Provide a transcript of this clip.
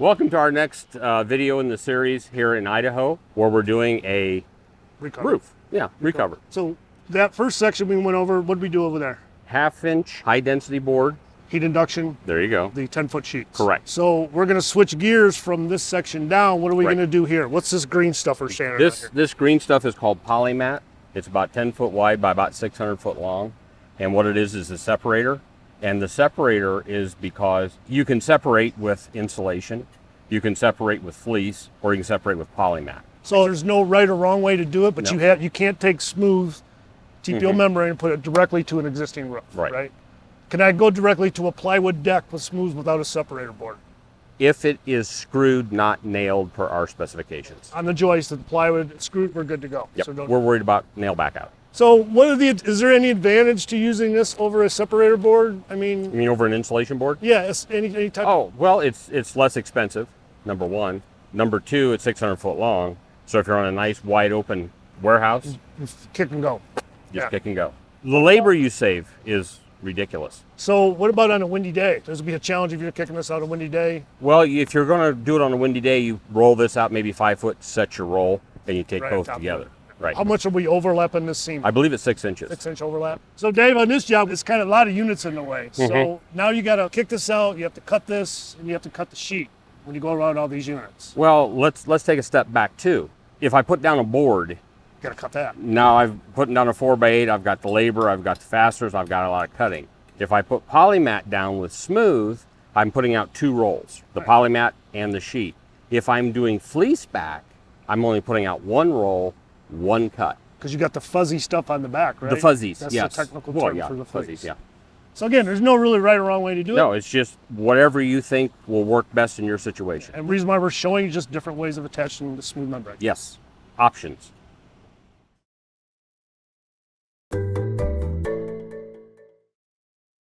Welcome to our next video in the series here in Idaho, where we're doing a roof. Yeah, recover. So that first section we went over, what did we do over there? 1/2-inch high density board. Heat induction. There you go. The 10-foot sheets. Correct. So we're going to switch gears from this section down. What are we going to do here? What's this green stuff we're standing on here? This green stuff is called Polymat. It's about 10 foot wide by about 600 foot long. And what it is a separator. And the separator is because you can separate with insulation, you can separate with fleece, or you can separate with Polymat. So there's no right or wrong way to do it, but you can't take smooth TPO membrane and put it directly to an existing roof, right? Can I go directly to a plywood deck with smooth without a separator board? If it is screwed, not nailed per our specifications. On the joist, the plywood screwed, we're good to go. Yep. So We're worried about nail back out. So is there any advantage to using this over a separator board? I mean, You mean over an insulation board? yeah, it's any type. Oh, well, it's less expensive, number one. Number two, it's 600 foot long. So if you're on a nice wide open warehouse, Kick and go. just kick and go. The labor you save is ridiculous. So what about on a windy day? Does it be a challenge if you're kicking this out on a windy day? Well, if you're going to do it on a windy day, you roll this out maybe 5 foot, set your roll, and you take Right, both top together. of it. Right. How much are we overlapping this seam? I believe it's 6 inches. 6-inch overlap. So Dave, on this job, it's kind of a lot of units in the way. So now you got to kick this out, you have to cut this, and you have to cut the sheet when you go around all these units. Well, let's take a step back too. If I put down a board, You got to cut that. now I've put down a 4x8, I've got the labor, I've got the fasteners, I've got a lot of cutting. If I put Polymat down with smooth, I'm putting out 2 rolls, the Polymat and the sheet. If I'm doing fleece-back, I'm only putting out 1 roll, 1 cut. Because you got the fuzzy stuff on the back, right? The fuzzies, That's yes. the technical Well, term yeah, for the fuzzies, fleece. yeah. So again, there's no really right or wrong way to do it. No, it's just whatever you think will work best in your situation. And the reason why we're showing you just different ways of attaching the smooth membrane. Yes, options.